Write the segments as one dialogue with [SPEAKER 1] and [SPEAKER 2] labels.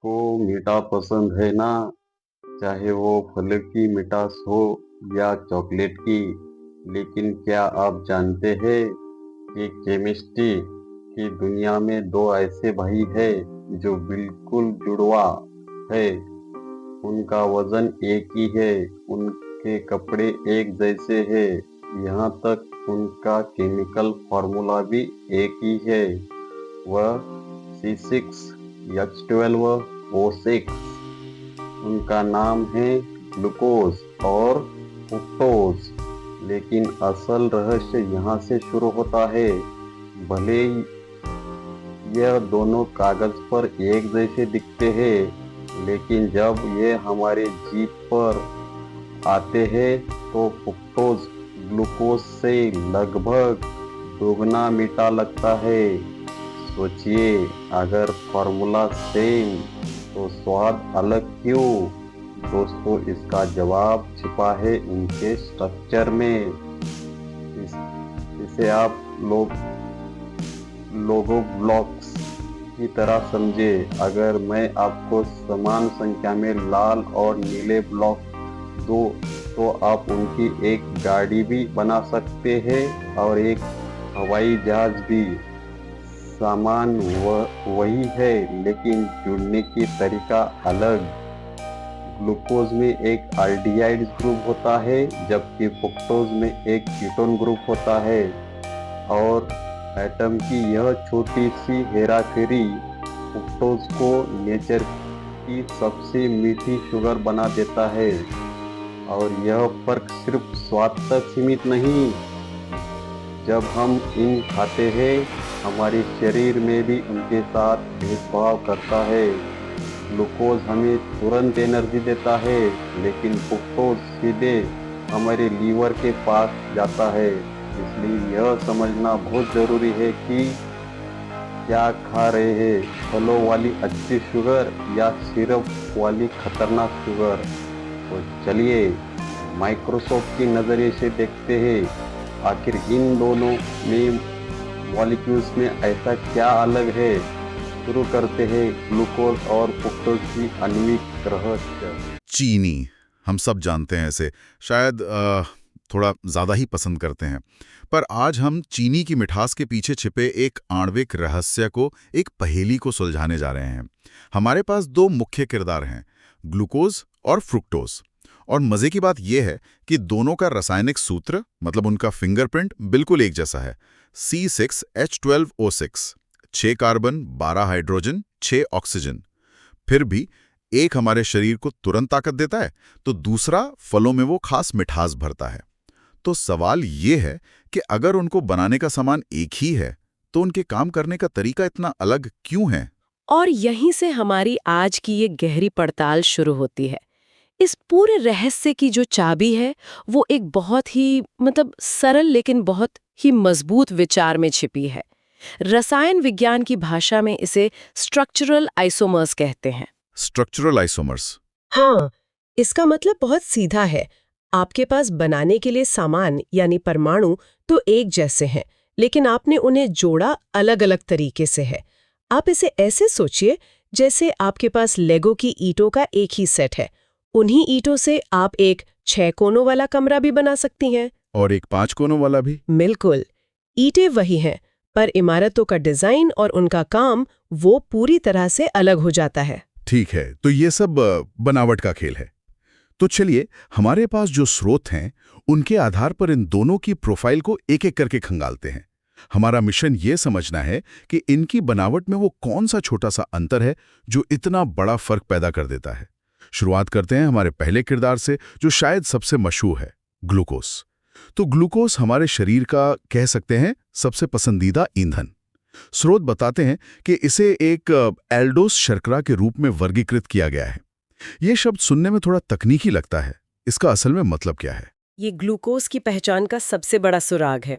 [SPEAKER 1] को मीठा पसंद है ना, चाहे वो फल की मिठास हो या चॉकलेट की। लेकिन क्या आप जानते हैं कि केमिस्ट्री की दुनिया में दो ऐसे भाई हैं जो बिल्कुल जुड़वा है। उनका वजन एक ही है, उनके कपड़े एक जैसे हैं, यहाँ तक उनका केमिकल फॉर्मूला भी एक ही है। वह C6H12O6। उनका नाम है ग्लूकोज और फ्रुक्टोज। लेकिन असल रहस्य यहाँ से शुरू होता है। भले ही यह दोनों कागज पर एक जैसे दिखते हैं, लेकिन जब ये हमारे जीभ पर आते हैं तो फ्रुक्टोज ग्लूकोज से लगभग दोगुना मीठा लगता है। सोचिए, अगर फॉर्मूला सेम तो स्वाद अलग क्यों? दोस्तों, इसका जवाब छिपा है उनके स्ट्रक्चर में। इसे आप लोगो ब्लॉक्स की तरह समझे। अगर मैं आपको समान संख्या में लाल और नीले ब्लॉक दो तो आप उनकी एक गाड़ी भी बना सकते हैं और एक हवाई जहाज भी। सामान वही है, लेकिन जुड़ने की तरीका अलग। ग्लूकोज में एक एल्डिहाइड ग्रुप होता है, जबकि फ्रुक्टोज में एक कीटोन ग्रुप होता है। और एटम की यह छोटी सी हेराफेरी फ्रुक्टोज को नेचर की सबसे मीठी शुगर बना देता है। और यह फर्क सिर्फ स्वाद तक सीमित नहीं। जब हम इन खाते हैं, हमारे शरीर में भी उनके साथ भेदभाव करता है। ग्लूकोज हमें तुरंत एनर्जी देता है, लेकिन फ्रुक्टोज सीधे हमारे लीवर के पास जाता है। इसलिए यह समझना बहुत ज़रूरी है कि क्या खा रहे हैं, फलों वाली अच्छी शुगर या सिरप वाली खतरनाक शुगर। तो चलिए माइक्रोस्कोप की नज़रिए से देखते हैं, आखिर इन दोनों में मॉलिक्यूल्स में ऐसा क्या अलग है। शुरू करते हैं ग्लूकोज और फ्रुक्टोज की आणविक रहस्य।
[SPEAKER 2] चीनी, हम सब जानते हैं इसे, शायद थोड़ा ज़्यादा ही पसंद करते हैं। पर आज हम चीनी की मिठास के पीछे छिपे एक आणविक रहस्य को, एक पहेली को सुलझाने जा रहे हैं। हमारे पास दो मुख्य किरदार हैं, ग्लूकोज और फ्रुक्टोज। और मज़े की बात यह है कि दोनों का रासायनिक सूत्र, मतलब उनका फिंगरप्रिंट, बिल्कुल एक जैसा है। C6H12O6, 6 carbon, 12 hydrogen, 6 oxygen. फिर भी एक हमारे शरीर को तुरंत ताकत देता है, तो दूसरा फलों में वो खास मिठास भरता है। तो सवाल ये है कि अगर उनको बनाने का सामान एक ही है, तो उनके काम करने का तरीका इतना अलग क्यों है?
[SPEAKER 3] और यहीं से हमारी आज की ये गहरी पड़ताल शुरू होती है। इस पूरे रहस्य की जो चाबी है, वो एक बहुत ही सरल लेकिन बहुत ही मजबूत विचार में छिपी है। रसायन विज्ञान की भाषा में इसे स्ट्रक्चरल आइसोमर्स कहते हैं।
[SPEAKER 2] Structural isomers.
[SPEAKER 3] हाँ, इसका मतलब बहुत सीधा है। आपके पास बनाने के लिए सामान यानी परमाणु तो एक जैसे हैं, लेकिन आपने उन्हें जोड़ा अलग-अलग तरीके से है। आप इसे ऐसे सोचिए जैसे आपके पास लेगो की ईंटों का एक ही सेट है। उन्हीं ईंटों से आप एक 6 कोनों वाला कमरा भी बना सकती हैं।
[SPEAKER 2] और एक 5 कोनों वाला भी।
[SPEAKER 3] बिल्कुल, ईंटें वही हैं, पर इमारतों का डिजाइन और उनका काम वो पूरी तरह से अलग हो जाता है।
[SPEAKER 2] ठीक है, तो ये सब बनावट का खेल है। तो चलिए, हमारे पास जो स्रोत हैं, उनके आधार पर इन दोनों की प्रोफाइल को एक-एक करके खंगालते हैं। हमारा मिशन ये समझना है कि इनकी बनावट में वो कौन सा छोटा सा अंतर है जो इतना बड़ा फर्क पैदा कर देता है। शुरुआत करते हैं हमारे पहले किरदार से, जो शायद सबसे मशहूर है, ग्लूकोज। तो ग्लूकोज हमारे शरीर का, कह सकते हैं, सबसे पसंदीदा ईंधन। स्रोत बताते हैं कि इसे एक एल्डोस शर्करा के रूप में वर्गीकृत किया गया है। ये शब्द सुनने में थोड़ा तकनीकी लगता है। इसका असल में मतलब क्या है?
[SPEAKER 3] ये ग्लूकोज की पहचान का सबसे बड़ा सुराग है।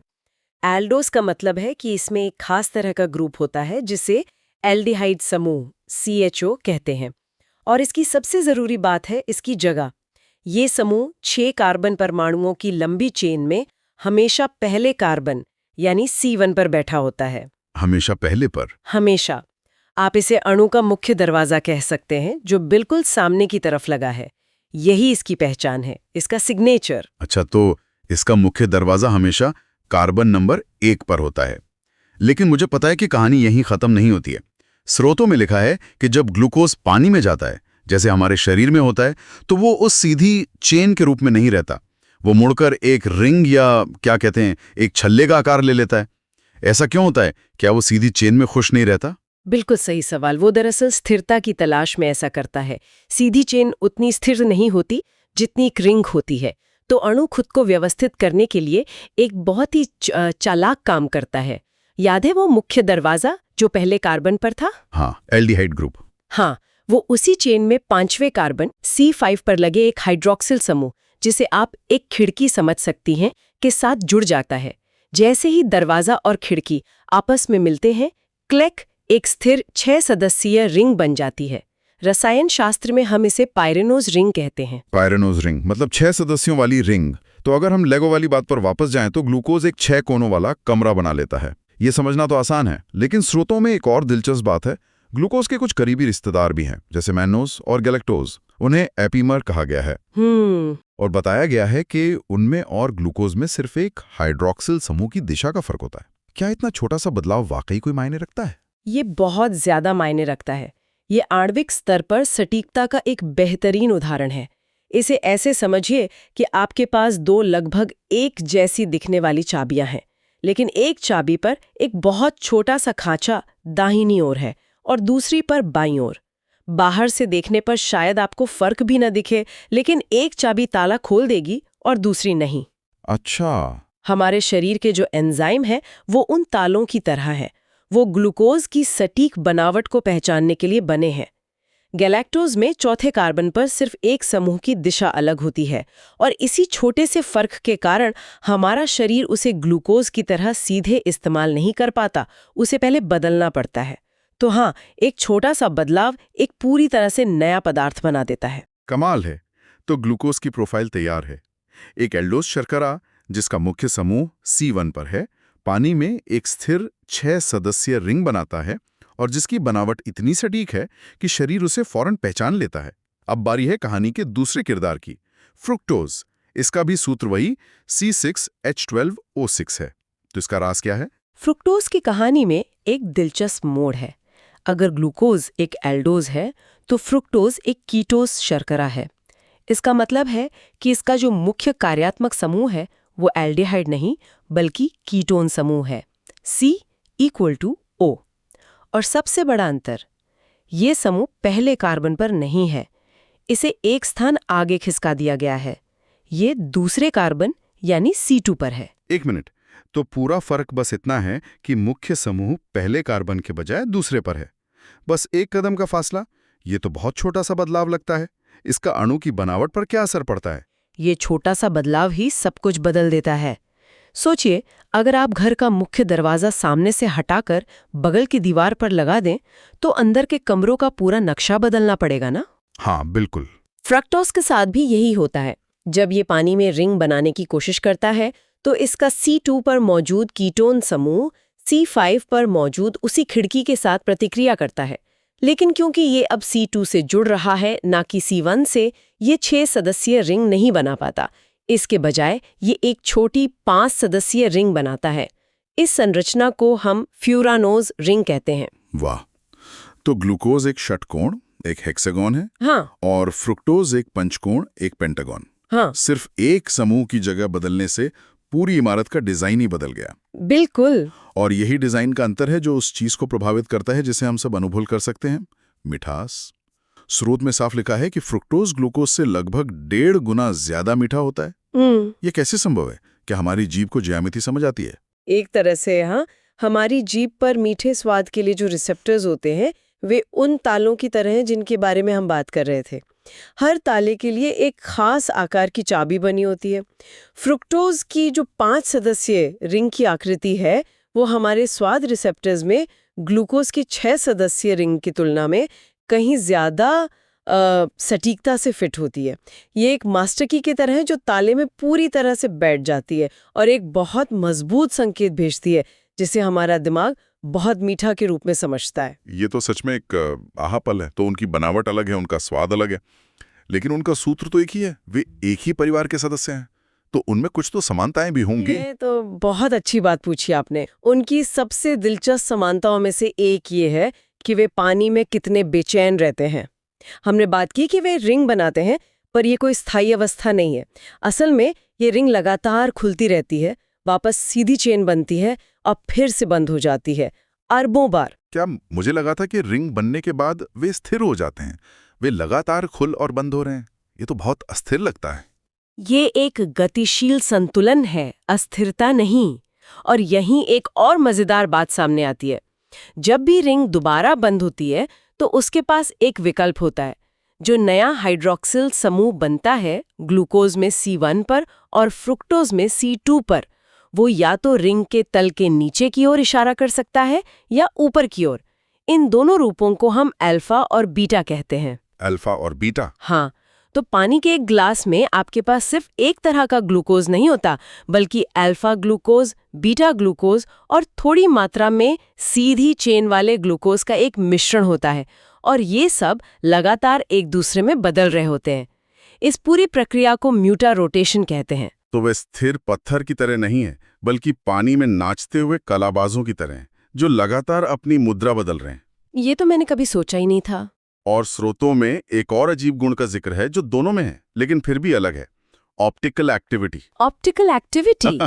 [SPEAKER 3] एल्डोस का मतलब है कि इसमें एक खास तरह का ग्रुप होता है जिसे एल्डिहाइड समूह CHO कहते हैं। और इसकी सबसे जरूरी बात है इसकी जगह। ये समूह 6 कार्बन परमाणुओं की लंबी चेन में हमेशा पहले कार्बन यानी C1 पर बैठा होता है।
[SPEAKER 2] हमेशा पहले पर।
[SPEAKER 3] हमेशा। आप इसे अणु का मुख्य दरवाजा कह सकते हैं, जो बिल्कुल सामने की तरफ लगा है। यही इसकी पहचान है, इसका सिग्नेचर।
[SPEAKER 2] अच्छा, तो इसका मुख्य दरवाजा हमेशा कार्बन नंबर 1 पर होता है। लेकिन मुझे पता है कि कहानी यहीं खत्म नहीं होती है। स्रोतों में लिखा है कि जब ग्लूकोज पानी में जाता है, जैसे हमारे शरीर में होता है, तो वो उस सीधी चेन के रूप में नहीं रहता। वो मुड़कर एक रिंग या क्या कहते हैं, एक छल्ले का आकार ले लेता है। ऐसा क्यों होता है? क्या वो सीधी चेन में खुश नहीं रहता?
[SPEAKER 3] बिल्कुल सही सवाल। वो दरअसल स्थिरता की तलाश में ऐसा करता है। सीधी चेन उतनी स्थिर नहीं होती जितनी एक रिंग होती है। तो अणु खुद को व्यवस्थित करने के लिए एक बहुत ही चालाक काम करता है। याद है वो मुख्य दरवाजा जो पहले कार्बन पर था?
[SPEAKER 2] हाँ, एल्डिहाइड ग्रुप।
[SPEAKER 3] हाँ, वो उसी चेन में 5वें कार्बन C5 पर लगे एक हाइड्रोक्सिल समूह, जिसे आप एक खिड़की समझ सकती हैं, के साथ जुड़ जाता है। जैसे ही दरवाजा और खिड़की आपस में मिलते हैं, क्लैक एक स्थिर 6 सदस्यीय रिंग बन जाती है। रसायन शास्त्र में हम इसे पायरेनोज रिंग कहते हैं।
[SPEAKER 2] पायरेनोज रिंग मतलब 6 सदस्यों वाली रिंग। तो अगर हम लेगो वाली बात पर वापस जाएं तो ग्लूकोज एक 6 कोनों वाला कमरा बना लेता है। ये समझना तो आसान है, लेकिन स्रोतों में एक और दिलचस्प बात है। ग्लूकोज के कुछ करीबी रिश्तेदार भी हैं, जैसे मैनोज और गैलेक्टोज। उन्हें एपीमर कहा गया है। और बताया गया है कि उनमें और ग्लूकोज में सिर्फ एक हाइड्रोक्सिल समूह की दिशा का फर्क होता है। क्या इतना छोटा सा बदलाव वाकई कोई मायने रखता है?
[SPEAKER 3] ये बहुत ज्यादा मायने रखता है। ये आणविक स्तर पर सटीकता का एक बेहतरीन उदाहरण है। इसे ऐसे समझिए कि आपके पास 2 लगभग एक जैसी दिखने वाली चाबियां हैं, लेकिन एक चाबी पर एक बहुत छोटा सा खांचा दाहिनी ओर है और दूसरी पर बाईं ओर। बाहर से देखने पर शायद आपको फर्क भी न दिखे, लेकिन एक चाबी ताला खोल देगी और दूसरी नहीं।
[SPEAKER 2] अच्छा।
[SPEAKER 3] हमारे शरीर के जो एंजाइम है वो उन तालों की तरह है। वो ग्लूकोज की सटीक बनावट को पहचानने के लिए बने हैं। गैलेक्टोज में चौथे कार्बन पर सिर्फ एक समूह की दिशा अलग होती है, और इसी छोटे से फर्क के कारण हमारा शरीर उसे ग्लूकोज की तरह सीधे इस्तेमाल नहीं कर पाता, उसे पहले बदलना पड़ता है। तो हाँ, एक छोटा सा बदलाव एक पूरी तरह से नया पदार्थ बना देता है।
[SPEAKER 2] कमाल है। तो ग्लूकोज की प्रोफाइल तैयार है। एक एल्डोज शर्करा जिसका मुख्य समूह C1 पर है, पानी में एक स्थिर 6 सदस्यीय रिंग बनाता है और जिसकी बनावट इतनी सटीक है कि शरीर उसे फौरन पहचान लेता है। अब बारी है कहानी के दूसरे किरदार की, फ्रुक्टोज। इसका भी सूत्र वही C6H12O6 है। तो इसका राज क्या है?
[SPEAKER 3] फ्रुक्टोज की कहानी में एक दिलचस्प मोड़ है। अगर ग्लूकोज एक एल्डोज है, तो फ्रुक्टोज एक कीटोज शर्करा है। इसका मतलब है कि इसका जो मुख्य कार्यात्मक समूह है वो एल्डिहाइड नहीं बल्कि कीटोन समूह है, C=O। और सबसे बड़ा अंतर, ये समूह पहले कार्बन पर नहीं है, इसे एक स्थान आगे खिसका दिया गया है। ये दूसरे कार्बन यानी C2 पर है।
[SPEAKER 2] एक मिनट, तो पूरा फर्क बस इतना है कि मुख्य समूह पहले कार्बन के बजाय दूसरे पर है। बस एक कदम का फासला। ये तो बहुत छोटा सा बदलाव लगता है। इसका अणु की बनावट पर क्या असर पड़ता है?
[SPEAKER 3] ये छोटा सा बदलाव ही सब कुछ बदल देता है। सोचिए, अगर आप घर का मुख्य दरवाजा सामने से हटाकर बगल की दीवार पर लगा दें, तो अंदर के कमरों का पूरा नक्शा बदलना पड़ेगा ना?
[SPEAKER 2] हाँ, बिल्कुल।
[SPEAKER 3] फ्रक्टोज के साथ भी यही होता है। जब ये पानी में रिंग बनाने की कोशिश करता है, तो इसका C2 पर मौजूद कीटोन समूह C5 पर मौजूद उसी खिड़की के साथ प्रतिक्रिया करता है। लेकिन क्योंकि ये अब C2 से जुड़ रहा है ना कि C1 से, ये 6 सदस्यीय रिंग नहीं बना पाता। इसके बजाय ये एक छोटी 5 सदस्यीय रिंग बनाता है। इस संरचना को हम फ्यूरानोज रिंग कहते हैं।
[SPEAKER 2] वाह! तो ग्लूकोज एक षटकोण, एक हेक्सागोन है।
[SPEAKER 3] हाँ।
[SPEAKER 2] और फ्रुक्टोज एक पंचकोण, एक पेंटागन।
[SPEAKER 3] हाँ,
[SPEAKER 2] सिर्फ एक समूह की जगह बदलने से पूरी इमारत का डिजाइन ही बदल गया।
[SPEAKER 3] बिल्कुल।
[SPEAKER 2] और यही डिजाइन का अंतर है जो उस चीज को प्रभावित करता है जिसे हम सब अनुभव कर सकते हैं, मिठास। स्रोत में साफ लिखा है कि फ्रुक्टोज ग्लूकोज से लगभग 1.5 गुना ज्यादा मीठा होता है। ये कैसे संभव है? क्या हमारी जीभ को ज्यामिति समझ आती है?
[SPEAKER 3] एक तरह से हाँ, हमारी जीभ पर मीठे स्वाद के लिए जो रिसेप्टर्स होते हैं वे उन तालों की तरह हैं जिनके बारे में हम बात कर रहे थे। हर ताले के लिए एक खास आकार की चाबी बनी होती है। फ्रुक्टोज की जो 5 सदस्यीय रिंग की आकृति है वो हमारे स्वाद रिसेप्टर्स में ग्लूकोज की 6 सदस्यीय रिंग की तुलना में कहीं ज्यादा सटीकता से फिट होती है। ये एक मास्टर की तरह है जो ताले में पूरी तरह से बैठ जाती है और एक बहुत मजबूत संकेत भेजती है जिसे हमारा दिमाग बहुत मीठा के रूप में समझता है।
[SPEAKER 2] ये तो सच में एक आहा पल है। तो उनकी बनावट अलग है, उनका स्वाद अलग है, लेकिन उनका सूत्र तो एक ही है, वे एक ही परिवार के सदस्य हैं। तो उनमें कुछ तो समानताएं भी होंगी।
[SPEAKER 3] ये तो बहुत अच्छी बात पूछी आपने। उनकी सबसे दिलचस्प समानताओं में से एक ये है कि वे पानी में कितने बेचैन रहते हैं। हमने बात की कि वे रिंग बनाते हैं, पर ये कोई स्थायी अवस्था नहीं है। असल में ये रिंग लगातार खुलती रहती है, वापस सीधी चेन बनती है और फिर से बंद हो जाती है, अरबों बार।
[SPEAKER 2] क्या मुझे लगा था कि रिंग बनने के बाद वे स्थिर हो जाते हैं। वे लगातार खुल और बंद हो रहे हैं। ये तो बहुत अस्थिर लगता है।
[SPEAKER 3] ये एक गतिशील संतुलन है, अस्थिरता नहीं। और यहीं एक और मजेदार बात सामने आती है। जब भी रिंग दोबारा बंद होती है तो उसके पास एक विकल्प होता है। जो नया हाइड्रोक्सिल समूह बनता है ग्लूकोज में C1 पर और फ्रुक्टोज में C2 पर, वो या तो रिंग के तल के नीचे की ओर इशारा कर सकता है या ऊपर की ओर। इन दोनों रूपों को हम अल्फा और बीटा कहते हैं।
[SPEAKER 2] अल्फा और बीटा?
[SPEAKER 3] हाँ, तो पानी के एक ग्लास में आपके पास सिर्फ एक तरह का ग्लूकोज नहीं होता, बल्कि अल्फा ग्लूकोज, बीटा ग्लूकोज और थोड़ी मात्रा में सीधी चेन वाले ग्लूकोज का एक मिश्रण होता है। और ये सब लगातार एक दूसरे में बदल रहे होते हैं। इस पूरी प्रक्रिया को म्यूटा रोटेशन कहते हैं।
[SPEAKER 2] तो वे स्थिर पत्थर की तरह नहीं है, बल्कि पानी में नाचते हुए कलाबाजों की तरह हैं, जो लगातार अपनी मुद्रा बदल रहे हैं।
[SPEAKER 3] ये तो मैंने कभी सोचा ही नहीं था।
[SPEAKER 2] और स्रोतों में एक और अजीब गुण का जिक्र है जो दोनों में है, लेकिन फिर भी अलग है। Optical activity.
[SPEAKER 3] Optical activity?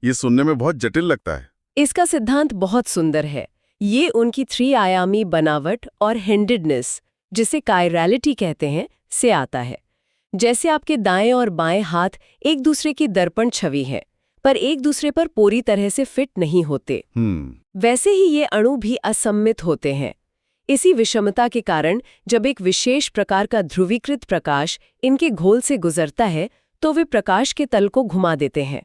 [SPEAKER 2] ये सुनने में बहुत जटिल लगता है।
[SPEAKER 3] इसका सिद्धांत बहुत सुंदर है। ये उनकी 3 आयामी बनावट और हैंडेडनेस, जिसे कायरलिटी कहते हैं, से आता है। जैसे आपके दाएं और बाएं हाथ एक दूसरे की दर्पण छवि है, पर एक दूसरे पर पूरी तरह से फिट नहीं होते। वैसे ही ये अणु भी असममित होते हैं। इसी विषमता के कारण जब एक विशेष प्रकार का ध्रुवीकृत प्रकाश इनके घोल से गुजरता है तो वे प्रकाश के तल को घुमा देते हैं।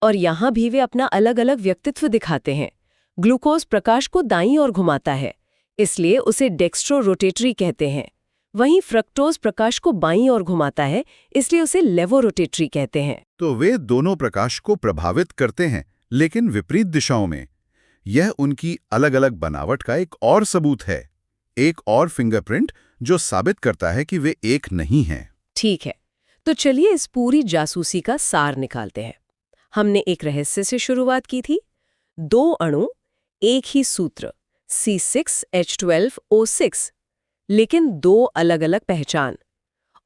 [SPEAKER 3] और यहाँ भी वे अपना अलग अलग व्यक्तित्व दिखाते हैं। ग्लूकोज प्रकाश को दाईं ओर घुमाता है, इसलिए उसे डेक्स्ट्रो रोटेटरी कहते हैं। वहीं फ्रक्टोज प्रकाश को बाईं ओर घुमाता है, इसलिए उसे लेवो रोटेटरी कहते हैं।
[SPEAKER 2] तो वे दोनों प्रकाश को प्रभावित करते हैं, लेकिन विपरीत दिशाओं में। यह उनकी अलग अलग बनावट का एक और सबूत है, एक और फिंगरप्रिंट जो साबित करता है कि वे एक नहीं हैं।
[SPEAKER 3] ठीक है, तो चलिए इस पूरी जासूसी का सार निकालते हैं। हमने एक रहस्य से शुरुआत की थी। 2 अणु, एक ही सूत्र C6H12O6, लेकिन 2 अलग अलग पहचान।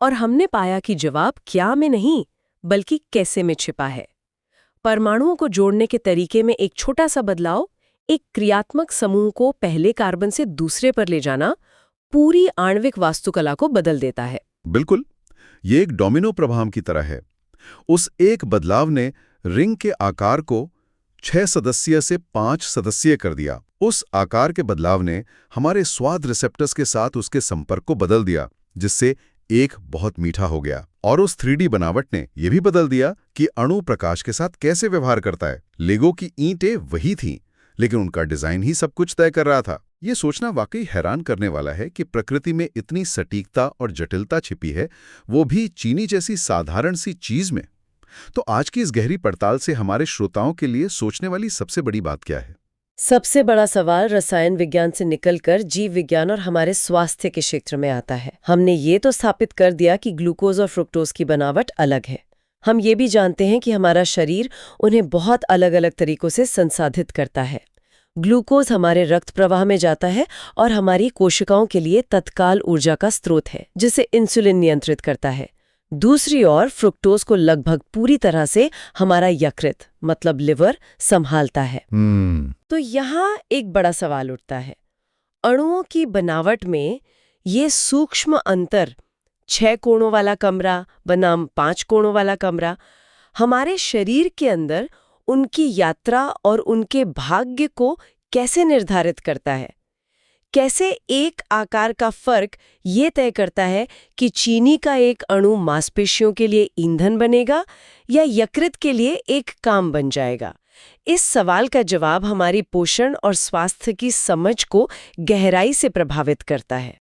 [SPEAKER 3] और हमने पाया कि जवाब क्या में नहीं, बल्कि कैसे में छिपा है। परमाणुओं को जोड़ने के तरीके में एक छोटा सा बदलाव, एक क्रियात्मक समूह को पहले कार्बन से दूसरे पर ले जाना, पूरी आणविक वास्तुकला को बदल देता है।
[SPEAKER 2] बिल्कुल, ये एक डोमिनो प्रभाव की तरह है। उस एक बदलाव ने रिंग के आकार को 6 सदस्यीय से 5 सदस्यीय कर दिया। उस आकार के बदलाव ने हमारे स्वाद रिसेप्टर्स के साथ उसके संपर्क को बदल दिया, जिससे एक बहुत मीठा हो गया। और उस 3D बनावट ने यह भी बदल दिया कि अणु प्रकाश के साथ कैसे व्यवहार करता है। लेगो की ईंटें वही थीं, लेकिन उनका डिजाइन ही सब कुछ तय कर रहा था। ये सोचना वाकई हैरान करने वाला है कि प्रकृति में इतनी सटीकता और जटिलता छिपी है, वो भी चीनी जैसी साधारण सी चीज में। तो आज की इस गहरी पड़ताल से हमारे श्रोताओं के लिए सोचने वाली सबसे बड़ी बात क्या है?
[SPEAKER 3] सबसे बड़ा सवाल रसायन विज्ञान से निकलकर जीव विज्ञान और हमारे स्वास्थ्य के क्षेत्र में आता है। हमने ये तो स्थापित कर दिया कि ग्लूकोज और फ्रुक्टोज की बनावट अलग है। हम ये भी जानते हैं कि हमारा शरीर उन्हें बहुत अलग अलग तरीकों से संसाधित करता है। ग्लूकोज हमारे रक्त प्रवाह में जाता है और हमारी कोशिकाओं के लिए तत्काल ऊर्जा का स्रोत है, जिसे इंसुलिन नियंत्रित करता है। दूसरी ओर फ्रुक्टोज को लगभग पूरी तरह से हमारा यकृत मतलब लिवर संभालता है। तो यहाँ एक बड़ा सवाल उठता है, अणुओं की बनावट में ये सूक्ष्म अंतर, 6 कोणों वाला कमरा बनाम 5 कोणों वाला कमरा, हमारे शरीर के अंदर उनकी यात्रा और उनके भाग्य को कैसे निर्धारित करता है? कैसे एक आकार का फर्क ये तय करता है कि चीनी का एक अणु मांसपेशियों के लिए ईंधन बनेगा या यकृत के लिए एक काम बन जाएगा? इस सवाल का जवाब हमारी पोषण और स्वास्थ्य की समझ को गहराई से प्रभावित करता है।